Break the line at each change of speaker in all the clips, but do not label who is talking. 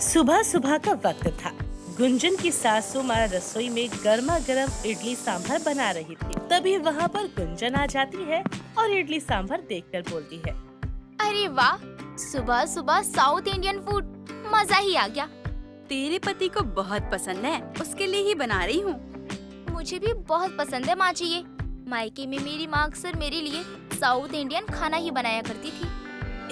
सुबह सुबह का वक्त था। गुंजन की सासू माँ रसोई में गर्मा गर्म इडली सांभर बना रही थी। तभी वहाँ पर गुंजन आ जाती है और इडली सांभर देखकर बोलती है।
अरे वाह, सुबह सुबह साउथ इंडियन फूड, मजा ही आ गया।
तेरे पति को बहुत पसंद है, उसके लिए ही बना रही हूँ।
मुझे भी बहुत पसंद है माँ जी ये। मायके में मेरी माँ अक्सर मेरे लिए साउथ इंडियन खाना ही बनाया करती थी।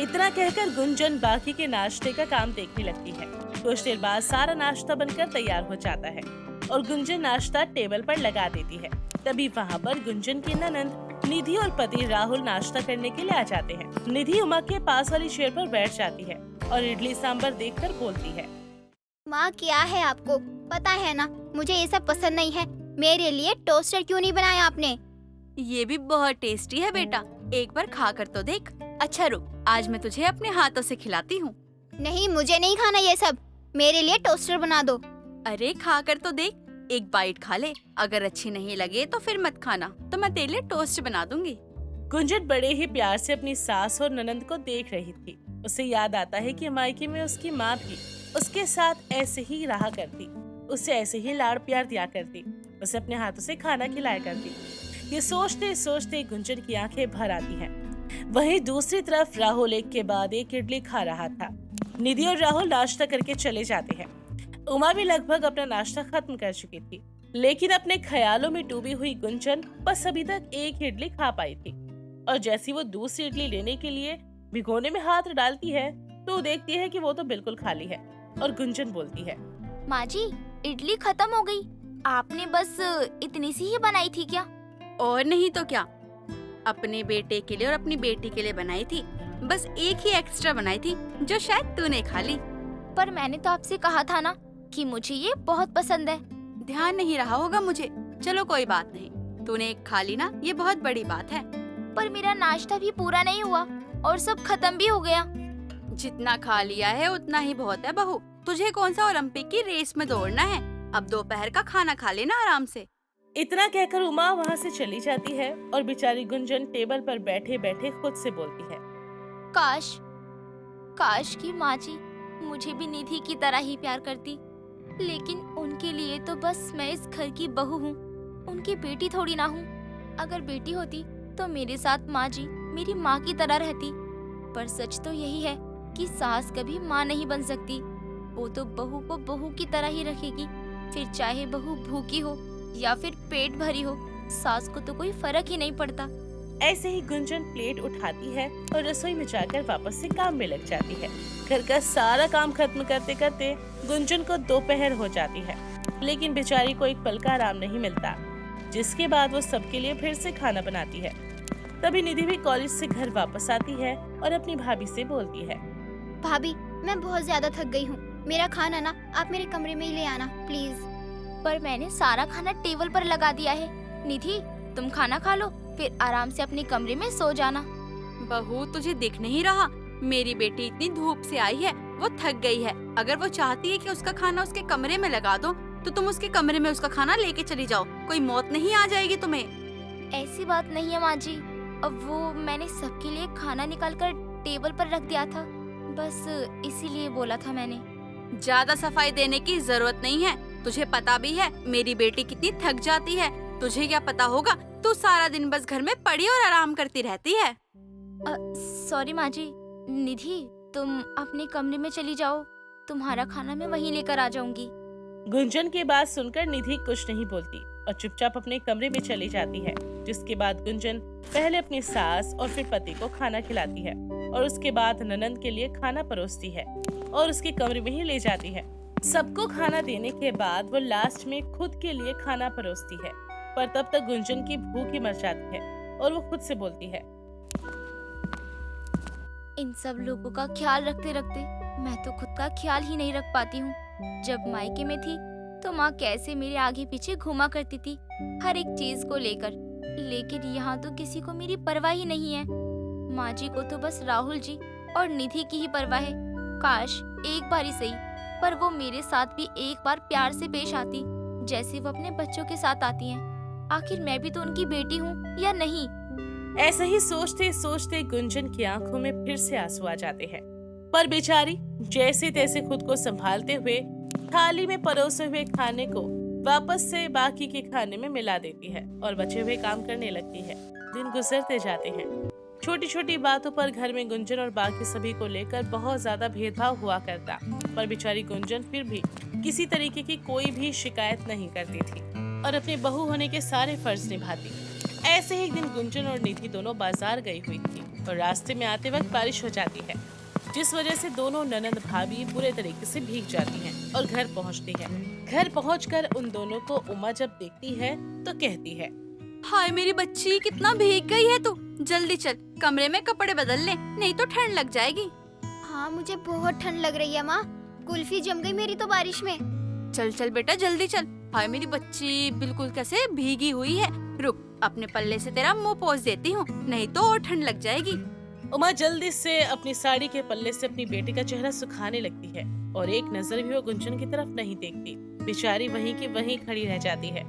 इतना कहकर गुंजन बाकी के नाश्ते का काम देखने लगती है। कुछ देर बाद सारा नाश्ता बनकर तैयार हो जाता है और गुंजन नाश्ता टेबल पर लगा देती है। तभी वहाँ पर गुंजन की ननंद निधि और पति राहुल नाश्ता करने के लिए आ जाते हैं। निधि उमा के पास वाली चेयर पर बैठ जाती है और इडली सांभर देखकर बोलती है।
माँ, क्या है आपको पता है ना, मुझे ये सब पसंद नहीं है। मेरे लिए टोस्टर क्यों नहीं बनाया आपने?
ये भी बहुत टेस्टी है बेटा, एक बार खा कर तो देख। अच्छा रुक, आज मैं तुझे अपने हाथों से खिलाती हूँ।
नहीं, मुझे नहीं खाना ये सब। मेरे लिए टोस्टर बना दो।
अरे खा कर तो देख, एक बाइट खा ले, अगर अच्छी नहीं लगे तो फिर मत खाना, तो मैं तेरे लिए टोस्ट बना दूंगी।
गुंजन बड़े ही प्यार से अपनी सास और ननंद को देख रही थी। उसे याद आता है कि मायके में उसकी माँ भी उसके साथ ऐसे ही रहा करती, उसे ऐसे ही लाड़ प्यार दिया करती, उसे अपने हाथों से खाना खिलाया करती। ये सोचते सोचते गुंजन की आंखें भर आती हैं। वहीं दूसरी तरफ राहुल एक के बाद एक इडली खा रहा था। निधि और राहुल नाश्ता करके चले जाते हैं। उमा भी लगभग अपना नाश्ता खत्म कर चुकी थी, लेकिन अपने ख्यालों में डूबी हुई गुंजन बस अभी तक एक इडली खा पाई थी। और जैसी वो दूसरी इडली लेने के लिए भिगोने में हाथ डालती है तो देखती है कि वो तो बिल्कुल खाली है। और गुंजन बोलती है।
माँ जी, इडली खत्म हो गई। आपने बस इतनी सी ही बनाई थी क्या?
और नहीं तो क्या, अपने बेटे के लिए और अपनी बेटी के लिए बनाई थी। बस एक ही एक्स्ट्रा बनाई थी जो शायद तूने खा ली।
पर मैंने तो आपसे कहा था ना कि मुझे ये बहुत पसंद है।
ध्यान नहीं रहा होगा मुझे। चलो कोई बात नहीं, तूने एक खा ली ना, ये बहुत बड़ी बात है।
पर मेरा नाश्ता भी पूरा नहीं हुआ और सब खत्म भी हो गया।
जितना खा लिया है उतना ही बहुत है बहू। तुझे कौन सा ओलंपिक की रेस में दौड़ना है? अब दोपहर का खाना खा लेना आराम से।
इतना कहकर उमा वहाँ से चली जाती है और बेचारी गुंजन टेबल पर बैठे बैठे खुद से बोलती है।
काश काश कि माँ जी मुझे भी निधि की तरह ही प्यार करती, लेकिन उनके लिए तो बस मैं इस घर की बहू हूँ, उनकी बेटी थोड़ी ना हूँ। अगर बेटी होती तो मेरे साथ माँ जी मेरी माँ की तरह रहती। पर सच तो यही है कि सास कभी माँ नहीं बन सकती। वो तो बहू को बहू की तरह ही रखेगी, फिर चाहे बहू भूखी हो या फिर पेट भरी हो, सास को तो कोई फर्क ही नहीं पड़ता।
ऐसे ही गुंजन प्लेट उठाती है और रसोई में जाकर वापस से काम में लग जाती है। घर का सारा काम खत्म करते करते गुंजन को दोपहर हो जाती है, लेकिन बेचारी को एक पल का आराम नहीं मिलता, जिसके बाद वो सबके लिए फिर से खाना बनाती है। तभी निधि भी कॉलेज से घर वापस आती है और अपनी भाभी से बोलती है।
भाभी, मैं बहुत ज्यादा थक गई हूँ। मेरा खाना ना आप मेरे कमरे में ही ले आना प्लीज।
पर मैंने सारा खाना टेबल पर लगा दिया है। निधि, तुम खाना खा लो, फिर आराम से अपने कमरे में सो जाना।
बहू, तुझे दिख नहीं रहा? मेरी बेटी इतनी धूप से आई है, वो थक गई है। अगर वो चाहती है कि उसका खाना उसके कमरे में लगा दो, तो तुम उसके कमरे में उसका खाना लेके चली जाओ। कोई मौत नहीं आ जाएगी तुम्हें।
ऐसी बात नहीं है माँ जी। अब वो मैंने सबके लिए खाना निकाल कर टेबल पर रख दिया था, बस इसीलिए बोला था मैंने।
ज्यादा सफाई देने की जरूरत नहीं है। तुझे पता भी है मेरी बेटी कितनी थक जाती है। तुझे क्या पता होगा, तू सारा दिन बस घर में पड़ी और आराम करती रहती है।
सॉरी माँ जी। निधि, तुम अपने कमरे में चली जाओ, तुम्हारा खाना मैं वहीं लेकर आ जाऊंगी।
गुंजन की बात सुनकर निधि कुछ नहीं बोलती और चुपचाप अपने कमरे में चली जाती है, जिसके बाद गुंजन पहले अपनी सास और फिर पति को खाना खिलाती है और उसके बाद ननंद के लिए खाना परोसती है और उसके कमरे में ही ले जाती है। सबको खाना देने के बाद वो लास्ट में खुद के लिए खाना परोसती है, पर तब तक गुंजन की भूख ही मर जाती है और वो खुद से बोलती है।
इन सब लोगों का ख्याल रखते रखते मैं तो खुद का ख्याल ही नहीं रख पाती हूँ। जब मायके में थी तो माँ कैसे मेरे आगे पीछे घुमा करती थी हर एक चीज को लेकर, लेकिन यहाँ तो किसी को मेरी परवाह ही नहीं है। माँ जी को तो बस राहुल जी और निधि की ही परवाह है। काश एक बार ही सही, पर वो मेरे साथ भी एक बार प्यार से पेश आती, जैसे वो अपने बच्चों के साथ आती हैं। आखिर मैं भी तो उनकी बेटी हूँ या नहीं?
ऐसा ही सोचते सोचते गुंजन की आंखों में फिर से आंसू आ जाते हैं। पर बेचारी जैसे तैसे खुद को संभालते हुए थाली में परोसे हुए खाने को वापस से बाकी के खाने में मिला देती है और बचे हुए काम करने लगती है। दिन गुजरते जाते हैं। छोटी छोटी बातों पर घर में गुंजन और बाकी सभी को लेकर बहुत ज्यादा भेदभाव हुआ करता, पर बेचारी गुंजन फिर भी किसी तरीके की कोई भी शिकायत नहीं करती थी और अपनी बहू होने के सारे फर्ज निभाती। ऐसे ही एक दिन गुंजन और निधि दोनों बाजार गई हुई थी और रास्ते में आते वक्त बारिश हो जाती है, जिस वजह से दोनों ननंद भाभी बुरे तरीके से भीग जाती हैं और घर पहुंचती हैं। घर पहुंचकर उन दोनों को उमा जब देखती है तो कहती है,
हाय मेरी बच्ची, कितना भीग गई है तू। जल्दी चल, कमरे में कपड़े बदल ले, नहीं तो ठंड लग जाएगी।
हाँ मुझे बहुत ठंड लग रही है माँ, कुल्फी जम गई मेरी तो बारिश में।
चल चल बेटा जल्दी चल। हाय मेरी बच्ची बिल्कुल कैसे भीगी हुई है। रुक, अपने पल्ले से तेरा मुंह पोंछ देती हूँ, नहीं तो और ठंड लग जाएगी।
उमा जल्दी से अपनी साड़ी के पल्ले से अपनी बेटी का चेहरा सुखाने लगती है और एक नजर भी वो गुंजन की तरफ नहीं देखती। बेचारी वहीं की वहीं खड़ी रह जाती है।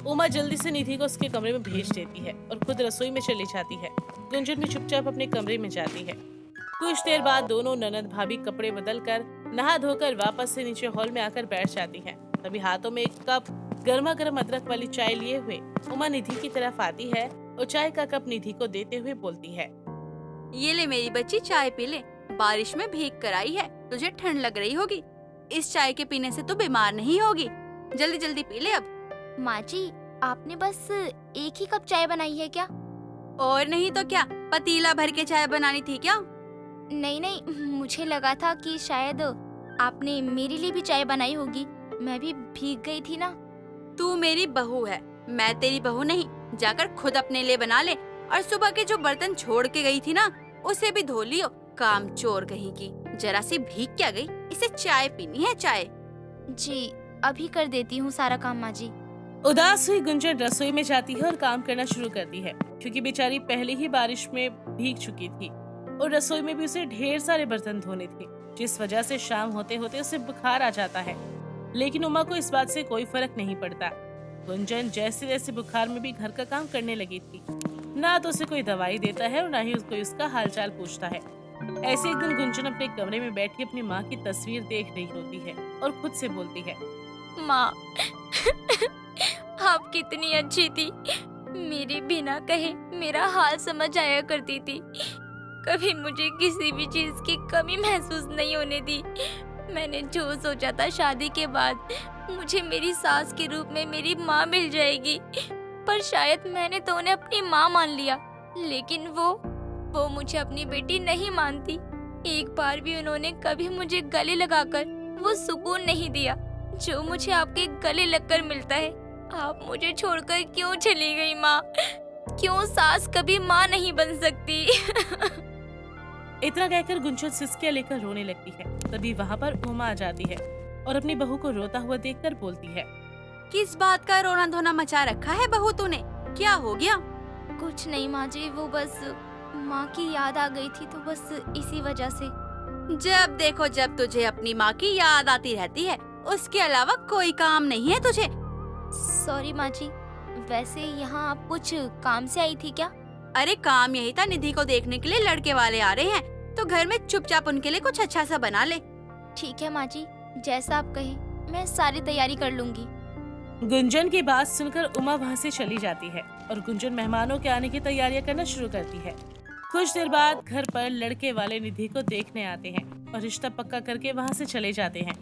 उमा जल्दी से निधि को उसके कमरे में भेज देती है और खुद रसोई में चली जाती है। गुंजन भी चुपचाप अपने कमरे में जाती है। कुछ देर बाद दोनों ननद भाभी कपड़े बदलकर नहा धोकर वापस से नीचे हॉल में आकर बैठ जाती हैं। तभी हाथों में एक कप गर्मा गर्म अदरक वाली चाय लिए हुए उमा निधि की तरफ आती है और चाय का कप निधि को देते हुए बोलती है,
ये ले मेरी बच्ची, चाय पी ले। बारिश में भीग कर आई है, तुझे ठंड लग रही होगी। इस चाय के पीने से तू बीमार नहीं होगी। जल्दी जल्दी पी ले अब।
माँ जी, आपने बस एक ही कप चाय बनाई है क्या?
और नहीं तो क्या, पतीला भर के चाय बनानी थी क्या?
नहीं नहीं, मुझे लगा था कि शायद आपने मेरे लिए भी चाय बनाई होगी। मैं भी भीग गई थी ना।
तू मेरी बहू है, मैं तेरी बहू नहीं। जाकर खुद अपने लिए बना ले। और सुबह के जो बर्तन छोड़ के गई थी ना, उसे भी धो लियो। काम चोर कहीं की, जरा सी भीग क्या गई। इसे चाय पीनी है, चाय।
जी, अभी कर देती हूँ सारा काम माँ जी।
उदास हुई गुंजन रसोई में जाती है और काम करना शुरू करती है, क्योंकि बेचारी पहले ही बारिश में भीग चुकी थी और रसोई में भी उसे ढेर सारे बर्तन धोने थे, जिस वजह से शाम होते होते उसे बुखार आ जाता है। लेकिन उमा को इस बात से कोई फर्क नहीं पड़ता। गुंजन जैसे जैसे बुखार में भी घर का काम करने लगी थी, ना तो उसे कोई दवाई देता है और ना ही कोई उसका हालचाल पूछता है। ऐसे एक दिन गुंजन अपने कमरे में बैठी अपनी माँ की तस्वीर देख रही होती है और खुद से बोलती है,
माँ आप कितनी अच्छी थी। मेरे बिना कहे मेरा हाल समझ आया करती थी। कभी मुझे किसी भी चीज की कमी महसूस नहीं होने दी। मैंने जो सोचा था शादी के बाद मुझे मेरी सास के रूप में मेरी माँ मिल जाएगी, पर शायद मैंने तो उन्हें अपनी माँ मान लिया। लेकिन वो मुझे अपनी बेटी नहीं मानती। एक बार भी उन्होंने कभी मुझे गले लगाकर वो सुकून नहीं दिया जो मुझे आपके गले लगकर मिलता है। आप मुझे छोड़कर क्यों चली गई माँ? क्यों सास कभी माँ नहीं बन सकती?
इतना कहकर गुंजन सिसकियां लेकर रोने लगती है। तभी वहाँ पर उमा आ जाती है और अपनी बहू को रोता हुआ देखकर बोलती है,
किस बात का रोना धोना मचा रखा है बहू तूने? क्या हो गया?
कुछ नहीं माँ जी, वो बस माँ की याद आ गई थी, तो बस इसी वजह से।
जब देखो जब तुझे अपनी माँ की याद आती रहती है, उसके अलावा कोई काम नहीं है तुझे।
सॉरी माँ जी, वैसे यहाँ आप कुछ काम से आई थी क्या?
अरे काम यही था, निधि को देखने के लिए लड़के वाले आ रहे हैं, तो घर में चुपचाप उनके लिए कुछ अच्छा सा बना ले।
ठीक है माँ जी, जैसा आप कहें, मैं सारी तैयारी कर लूंगी।
गुंजन की बात सुनकर उमा वहाँ से चली जाती है और गुंजन मेहमानों के आने की तैयारियां करना शुरू करती है। कुछ देर बाद घर पर लड़के वाले निधि को देखने आते हैं और रिश्ता पक्का करके वहाँ से चले जाते हैं।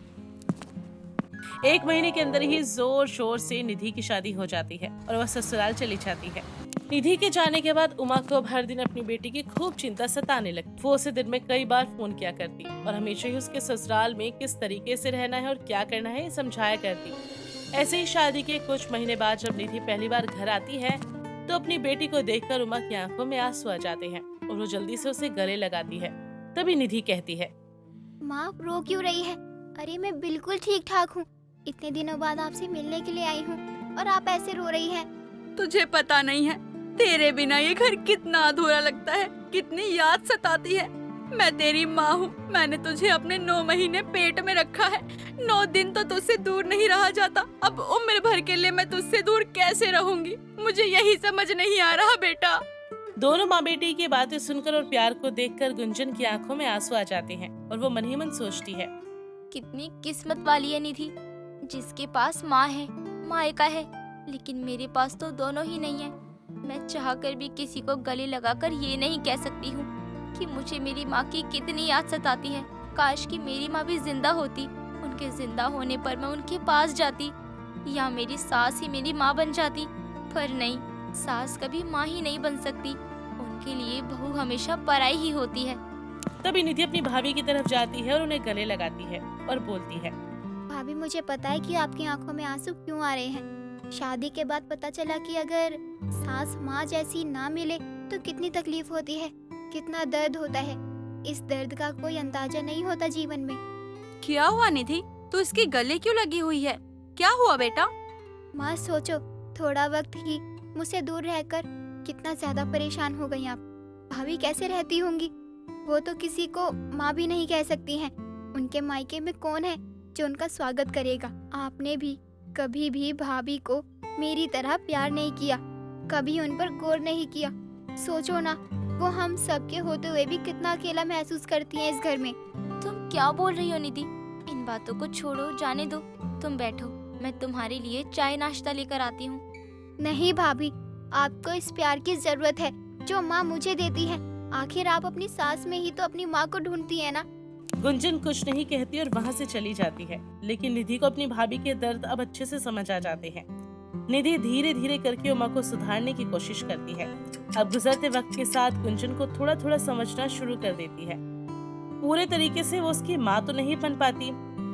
1 महीने के अंदर ही जोर शोर से निधि की शादी हो जाती है और वह ससुराल चली जाती है। निधि के जाने के बाद उमा को हर दिन अपनी बेटी की खूब चिंता सताने लगी। वो उसे दिन में कई बार फोन किया करती और हमेशा ही उसके ससुराल में किस तरीके से रहना है और क्या करना है समझाया करती। ऐसे ही शादी के कुछ महीने बाद जब निधि पहली बार घर आती है तो अपनी बेटी को देखकर उमा की आंखों में आंसू आ जाते हैं और वो जल्दी से उसे गले लगाती है। तभी निधि कहती है,
माँ रो क्यों रही है? अरे मैं बिल्कुल ठीक ठाक हूँ। इतने दिनों बाद आपसे मिलने के लिए आई हूँ और आप ऐसे रो रही हैं।
तुझे पता नहीं है, तेरे बिना ये घर कितना अधूरा लगता है, कितनी याद सताती है। मैं तेरी माँ हूँ, मैंने तुझे अपने 9 महीने पेट में रखा है। 9 दिन तो तुझसे दूर नहीं रहा जाता, अब उम्र भर के लिए मैं तुझसे दूर कैसे रहूंगी? मुझे यही समझ नहीं आ रहा बेटा।
दोनों माँ बेटी की बातें सुनकर और प्यार को देखकर गुंजन की आंखों में आंसू आ जाते हैं और वो मन ही मन सोचती है।
कितनी किस्मत वाली है निधि, जिसके पास माँ है, मायका है, लेकिन मेरे पास तो दोनों ही नहीं है। मैं चाहकर भी किसी को गले लगाकर ये नहीं कह सकती हूँ कि मुझे मेरी माँ की कितनी याद सताती है। काश कि मेरी माँ भी जिंदा होती, उनके जिंदा होने पर मैं उनके पास जाती, या मेरी सास ही मेरी माँ बन जाती। पर नहीं, सास कभी माँ ही नहीं बन सकती, उनके लिए बहू हमेशा पराई ही होती है।
तभी निधि अपनी भाभी की तरफ जाती है और उन्हें गले लगाती है और बोलती है।
भाभी, मुझे पता है कि आपकी आंखों में आंसू क्यों आ रहे हैं। शादी के बाद पता चला कि अगर सास माँ जैसी ना मिले तो कितनी तकलीफ होती है, कितना दर्द होता है। इस दर्द का कोई अंदाजा नहीं होता जीवन में।
क्या हुआ निधि, तू इसके गले क्यों लगी हुई है? क्या हुआ बेटा?
माँ सोचो, थोड़ा वक्त ही मुझसे दूर रहकर कितना ज्यादा परेशान हो गई आप। भाभी कैसे रहती होंगी? वो तो किसी को माँ भी नहीं कह सकती हैं। उनके मायके में कौन है जो उनका स्वागत करेगा? आपने भी कभी भी भाभी को मेरी तरह प्यार नहीं किया, कभी उन पर गौर नहीं किया। सोचो ना, वो हम सबके होते हुए भी कितना अकेला महसूस करती हैं इस घर में।
तुम क्या बोल रही हो निधि? इन बातों को छोड़ो, जाने दो। तुम बैठो, मैं तुम्हारे लिए चाय नाश्ता लेकर आती हूँ।
नहीं भाभी, आपको इस प्यार की जरूरत है जो माँ मुझे देती है। आखिर आप अपनी सास में ही तो अपनी माँ को ढूंढती है ना।
गुंजन कुछ नहीं कहती और वहाँ से चली जाती है, लेकिन निधि को अपनी भाभी के दर्द अब अच्छे से समझ आ जाते हैं। निधि धीरे धीरे करके उमा को सुधारने की कोशिश करती है। अब गुजरते वक्त के साथ गुंजन को थोड़ा थोड़ा समझना शुरू कर देती है। पूरे तरीके से वो उसकी माँ तो नहीं बन पाती,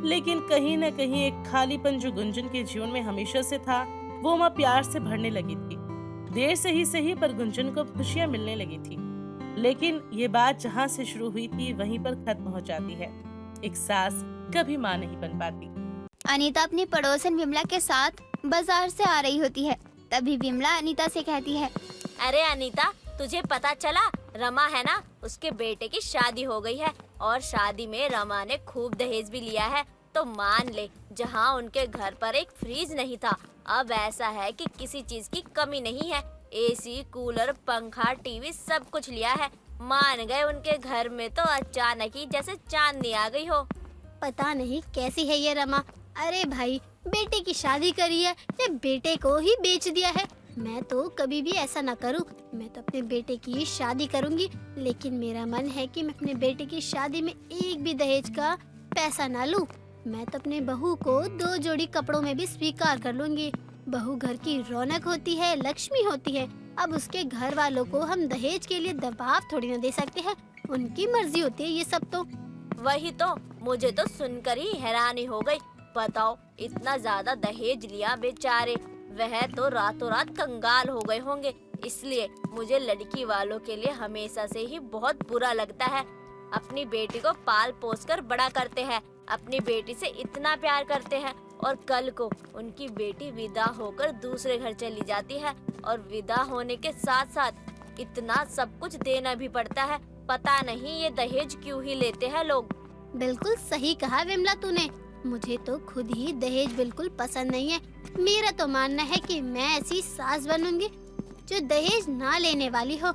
लेकिन कहीं न कहीं एक खालीपन जो गुंजन के जीवन में हमेशा से था, वो उमा प्यार से भरने लगी थी। देर से ही सही, पर गुंजन को खुशियाँ मिलने लगी थी। लेकिन ये बात जहाँ से शुरू हुई थी वहीं पर खत्म हो जाती है। एक सास कभी माँ नहीं बन पाती।
अनीता अपनी पड़ोसन विमला के साथ बाजार से आ रही होती है। तभी विमला अनीता से कहती है,
अरे अनीता, तुझे पता चला? रमा है ना, उसके बेटे की शादी हो गई है और शादी में रमा ने खूब दहेज भी लिया है। तो मान ले, जहाँ उनके घर पर एक फ्रिज नहीं था, अब ऐसा है कि किसी चीज की कमी नहीं है। एसी, कूलर, पंखा, टीवी सब कुछ लिया है। मान गए उनके घर में तो अचानक ही जैसे चांदनी आ गई हो।
पता नहीं कैसी है ये रमा। अरे भाई, बेटे की शादी करी है या बेटे को ही बेच दिया है? मैं तो कभी भी ऐसा ना करूं। मैं तो अपने बेटे की शादी करूंगी, लेकिन मेरा मन है कि मैं अपने बेटे की शादी में एक भी दहेज का पैसा ना लूं। मैं तो अपने बहू को 2 जोड़ी कपड़ों में भी स्वीकार कर लूंगी। बहू घर की रौनक होती है, लक्ष्मी होती है। अब उसके घर वालों को हम दहेज के लिए दबाव थोड़ी ना दे सकते हैं, उनकी मर्जी होती है ये सब तो।
वही तो, मुझे तो सुनकर ही हैरानी हो गई। बताओ, इतना ज्यादा दहेज लिया बेचारे, वह तो रातों रात कंगाल हो गए होंगे। इसलिए मुझे लड़की वालों के लिए हमेशा से ही बहुत बुरा लगता है। अपनी बेटी को पाल पोस कर बड़ा करते हैं, अपनी बेटी से इतना प्यार करते हैं, और कल को उनकी बेटी विदा होकर दूसरे घर चली जाती है, और विदा होने के साथ साथ इतना सब कुछ देना भी पड़ता है। पता नहीं ये दहेज क्यों ही लेते हैं लोग।
बिल्कुल सही कहा विमला तूने। मुझे तो खुद ही दहेज बिल्कुल पसंद नहीं है। मेरा तो मानना है कि मैं ऐसी सास बनूंगी जो दहेज ना लेने वाली हो।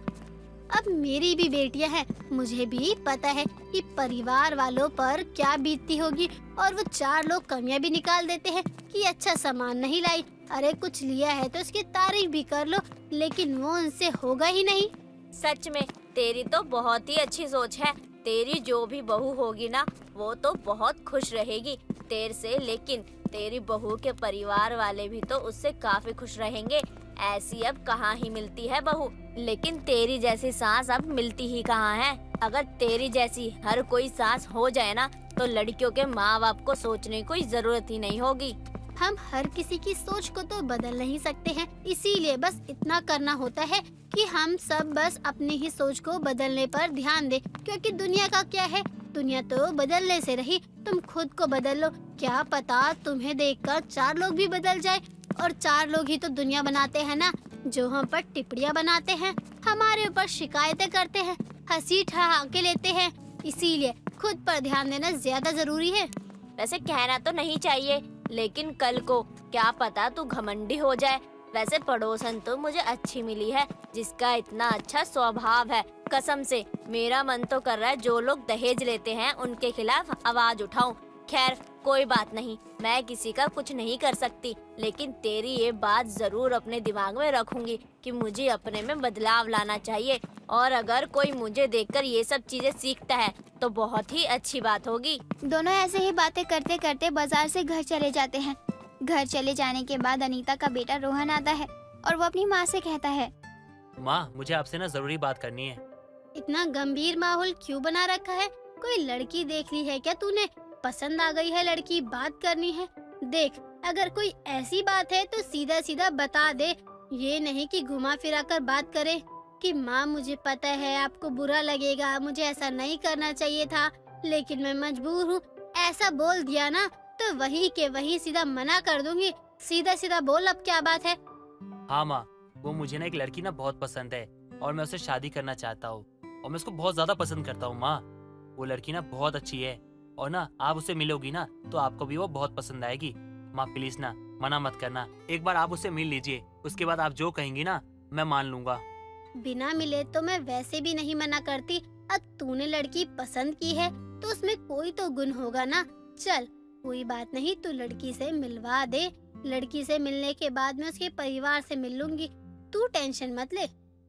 अब मेरी भी बेटियां हैं, मुझे भी पता है कि परिवार वालों पर क्या बीतती होगी, और वो 4 लोग कमियां भी निकाल देते हैं कि अच्छा सामान नहीं लाई। अरे कुछ लिया है तो उसकी तारीफ भी कर लो, लेकिन वो उनसे होगा ही नहीं।
सच में तेरी तो बहुत ही अच्छी सोच है। तेरी जो भी बहू होगी ना, वो तो बहुत खुश रहेगी तेरे से, लेकिन तेरी बहू के परिवार वाले भी तो उससे काफी खुश रहेंगे। ऐसी अब कहाँ ही मिलती है बहू, लेकिन तेरी जैसी सास अब मिलती ही कहाँ है। अगर तेरी जैसी हर कोई सास हो जाए ना, तो लड़कियों के माँ बाप को सोचने की कोई जरूरत ही नहीं होगी।
हम हर किसी की सोच को तो बदल नहीं सकते हैं, इसीलिए बस इतना करना होता है कि हम सब बस अपनी ही सोच को बदलने पर ध्यान दें। क्योंकि दुनिया का क्या है, दुनिया तो बदलने से रही, तुम खुद को बदल लो। क्या पता तुम्हें देखकर 4 लोग भी बदल जाए, और 4 लोग ही तो दुनिया बनाते हैं ना। जो हम पर टिप्पणियां बनाते हैं, हमारे ऊपर शिकायतें करते हैं, हंसी ठहाके लेते हैं, इसीलिए खुद पर ध्यान देना ज्यादा जरूरी है।
वैसे कहना तो नहीं चाहिए, लेकिन कल को क्या पता तू घमंडी हो जाए वैसे पड़ोसन तो मुझे अच्छी मिली है, जिसका इतना अच्छा स्वभाव है। कसम से मेरा मन तो कर रहा है जो लोग दहेज लेते हैं उनके खिलाफ आवाज उठाऊं। खैर कोई बात नहीं, मैं किसी का कुछ नहीं कर सकती, लेकिन तेरी ये बात जरूर अपने दिमाग में रखूंगी कि मुझे अपने में बदलाव लाना चाहिए, और अगर कोई मुझे देखकर ये सब चीजें सीखता है तो बहुत ही अच्छी बात होगी।
दोनों ऐसे ही बातें करते करते बाजार से घर चले जाते हैं। घर चले जाने के बाद अनीता का बेटा रोहन आता है और वो अपनी माँ से कहता है,
माँ मुझे आपसे ना जरूरी बात करनी है।
इतना गंभीर माहौल क्यों बना रखा है? कोई लड़की देख ली है क्या तूने? पसंद आ गई है लड़की, बात करनी है? देख, अगर कोई ऐसी बात है तो सीधा सीधा बता दे, ये नहीं कि घुमा फिरा कर बात करे कि माँ मुझे पता है आपको बुरा लगेगा, मुझे ऐसा नहीं करना चाहिए था, लेकिन मैं मजबूर हूँ। ऐसा बोल दिया ना तो वही के वही सीधा मना कर दूंगी। सीधा सीधा बोल, अब क्या बात है?
हाँ माँ, वो मुझे ना एक लड़की ना बहुत पसंद है और मैं उससे शादी करना चाहता हूँ, और मैं उसको बहुत ज्यादा पसंद करता हूँ माँ। वो लड़की ना बहुत अच्छी है और ना आप उससे मिलोगी ना तो आपको भी वो बहुत पसंद आएगी। माँ प्लीज ना मना मत करना, एक बार आप उससे मिल लीजिए, उसके बाद आप जो कहेंगी ना मैं मान लूंगा।
बिना मिले तो मैं वैसे भी नहीं मना करती। अब तूने लड़की पसंद की है तो उसमें कोई तो गुण होगा ना। चल कोई बात नहीं, तू लड़की से मिलवा दे। लड़की से मिलने के बाद मैं उसके परिवार से मिल लूंगी, तू टेंशन मत ले।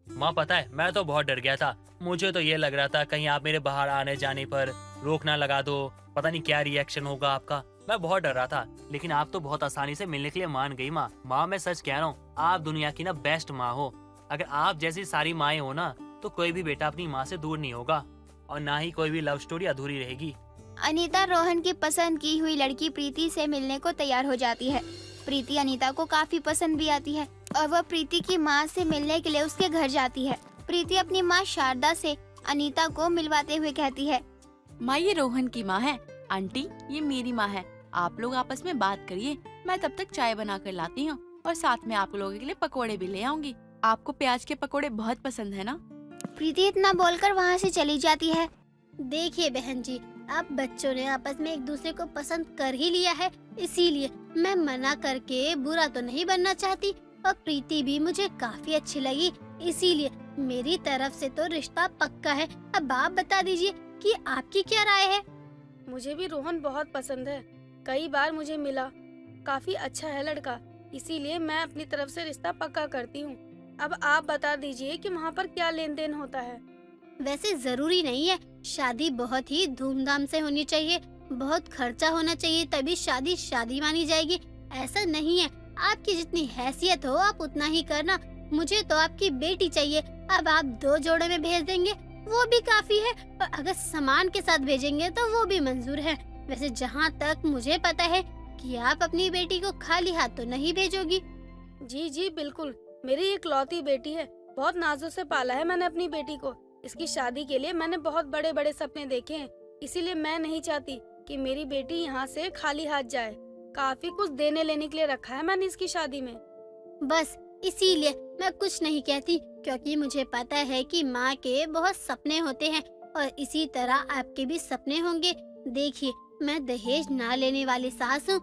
माँ पता है मैं तो बहुत डर गया था, मुझे तो ये लग रहा था कहीं आप मेरे बाहर आने जाने पर रोक ना लगा दो, पता नहीं क्या रिएक्शन होगा आपका। मैं बहुत डर रहा था, लेकिन आप तो बहुत आसानी से मिलने के लिए मान गई माँ। माँ मैं सच कह रहा हूँ, आप दुनिया की ना बेस्ट माँ हो। अगर आप जैसी सारी माएं हो ना तो कोई भी बेटा अपनी माँ से दूर नहीं होगा, और ना ही कोई भी लव स्टोरी अधूरी रहेगी।
अनीता रोहन की पसंद की हुई लड़की प्रीति से मिलने को तैयार हो जाती है। प्रीति अनीता को काफी पसंद भी आती है और वह प्रीति की माँ से मिलने के लिए उसके घर जाती है। प्रीति अपनी माँ शारदा से अनीता को मिलवाते हुए कहती है,
माँ ये रोहन की माँ है, आंटी ये मेरी माँ है, आप लोग आपस में बात करिए, मैं तब तक चाय बना कर लाती हूँ और साथ में आप लोगों के लिए पकोड़े भी ले आऊंगी। आपको प्याज के पकोड़े बहुत पसंद है ना?
प्रीति इतना बोलकर वहाँ से चली जाती है।
देखिए बहन जी, आप बच्चों ने आपस में एक दूसरे को पसंद कर ही लिया है, इसीलिए मैं मना करके बुरा तो नहीं बनना चाहती, और प्रीति भी मुझे काफी अच्छी लगी, इसीलिए मेरी तरफ से तो रिश्ता पक्का है। अब आप बता दीजिए कि आपकी क्या राय है?
मुझे भी रोहन बहुत पसंद है, कई बार मुझे मिला, काफी अच्छा है लड़का, इसीलिए मैं अपनी तरफ से रिश्ता पक्का करती हूँ। अब आप बता दीजिए कि वहाँ पर क्या लेन देन होता है।
वैसे जरूरी नहीं है, शादी बहुत ही धूमधाम से होनी चाहिए, बहुत खर्चा होना चाहिए, तभी शादी शादी मानी जाएगी, ऐसा नहीं है। आपकी जितनी हैसियत हो आप उतना ही करना। मुझे तो आपकी बेटी चाहिए, अब आप 2 जोड़े में भेज देंगे वो भी काफी है, और अगर सामान के साथ भेजेंगे तो वो भी मंजूर है। वैसे जहाँ तक मुझे पता है कि आप अपनी बेटी को खाली हाथ तो नहीं भेजोगी।
जी जी बिल्कुल, मेरी इकलौती बेटी है, बहुत नाजों से पाला है मैंने अपनी बेटी को। इसकी शादी के लिए मैंने बहुत बड़े बड़े सपने देखे हैं, इसीलिए मैं नहीं चाहती कि मेरी बेटी यहाँ से खाली हाथ जाए। काफी कुछ देने लेने के लिए रखा है मैंने इसकी शादी में।
बस इसीलिए मैं कुछ नहीं कहती, क्योंकि मुझे पता है कि माँ के बहुत सपने होते हैं और इसी तरह आपके भी सपने होंगे। देखिए, मैं दहेज ना लेने वाली सास हूँ,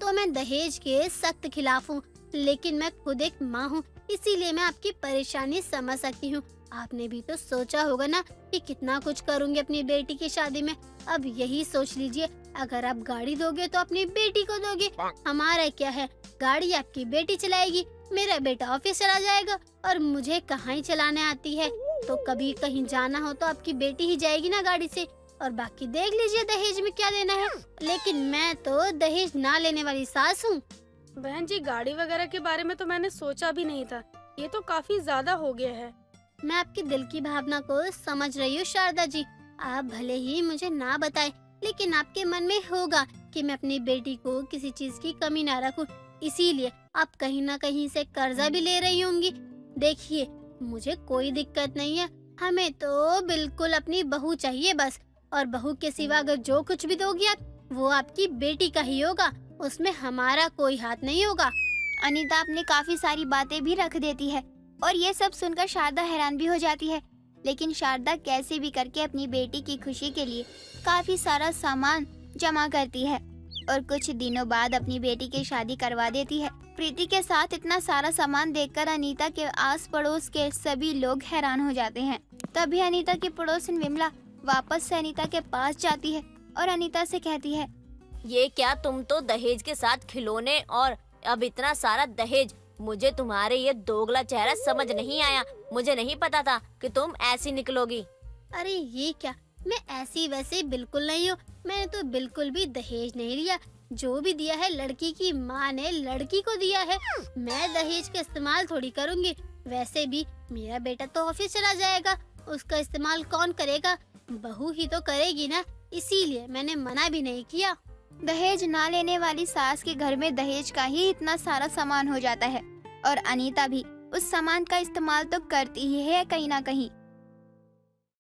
तो मैं दहेज के सख्त खिलाफ हूँ, लेकिन मैं खुद एक माँ हूँ, इसीलिए मैं आपकी परेशानी समझ सकती हूँ। आपने भी तो सोचा होगा ना कि कितना कुछ करूँगी अपनी बेटी की शादी में। अब यही सोच लीजिए, अगर आप गाड़ी दोगे तो अपनी बेटी को दोगे, हमारा क्या है, गाड़ी आपकी बेटी चलाएगी, मेरा बेटा ऑफिस चला जाएगा, और मुझे कहाँ ही चलाने आती है, तो कभी कहीं जाना हो तो आपकी बेटी ही जाएगी ना गाड़ी से, और बाकी देख लीजिए दहेज में क्या देना है। लेकिन मैं तो दहेज ना लेने वाली सास हूँ।
बहन जी, गाड़ी वगैरह के बारे में तो मैंने सोचा भी नहीं था, ये तो काफी ज्यादा हो गया है।
मैं आपके दिल की भावना को समझ रही हूँ शारदा जी, आप भले ही मुझे ना बताएं, लेकिन आपके मन में होगा कि मैं अपनी बेटी को किसी चीज की कमी ना रखूं, इसीलिए आप कहीं ना कहीं से कर्जा भी ले रही होंगी। देखिए, मुझे कोई दिक्कत नहीं है, हमें तो बिल्कुल अपनी बहू चाहिए बस, और बहू के सिवा अगर जो कुछ भी दोगी आप, वो आपकी बेटी का ही होगा, उसमें हमारा कोई हाथ नहीं होगा।
अनीता अपनी काफी सारी बातें भी रख देती है और ये सब सुनकर शारदा हैरान भी हो जाती है। लेकिन शारदा कैसे भी करके अपनी बेटी की खुशी के लिए काफी सारा सामान जमा करती है और कुछ दिनों बाद अपनी बेटी की शादी करवा देती है। प्रीति के साथ इतना सारा सामान देखकर अनीता के आस पड़ोस के सभी लोग हैरान हो जाते हैं। तभी अनीता की पड़ोसन विमला वापस से अनीता के पास जाती है और अनीता से कहती है,
ये क्या, तुम तो दहेज के साथ खिलौने और अब इतना सारा दहेज। मुझे तुम्हारे ये दोगला चेहरा समझ नहीं आया। मुझे नहीं पता था कि तुम ऐसी निकलोगी।
अरे ये क्या, मैं ऐसी वैसे बिल्कुल नहीं हूँ। मैंने तो बिल्कुल भी दहेज नहीं लिया। जो भी दिया है लड़की की माँ ने लड़की को दिया है। मैं दहेज का इस्तेमाल थोड़ी करूँगी। वैसे भी मेरा बेटा तो ऑफिस चला जाएगा, उसका इस्तेमाल कौन करेगा? बहू ही तो करेगी ना, इसीलिए मैंने मना भी नहीं किया।
दहेज ना लेने वाली सास के घर में दहेज का ही इतना सारा सामान हो जाता है और अनीता भी उस सामान का इस्तेमाल तो करती ही है कहीं ना कहीं।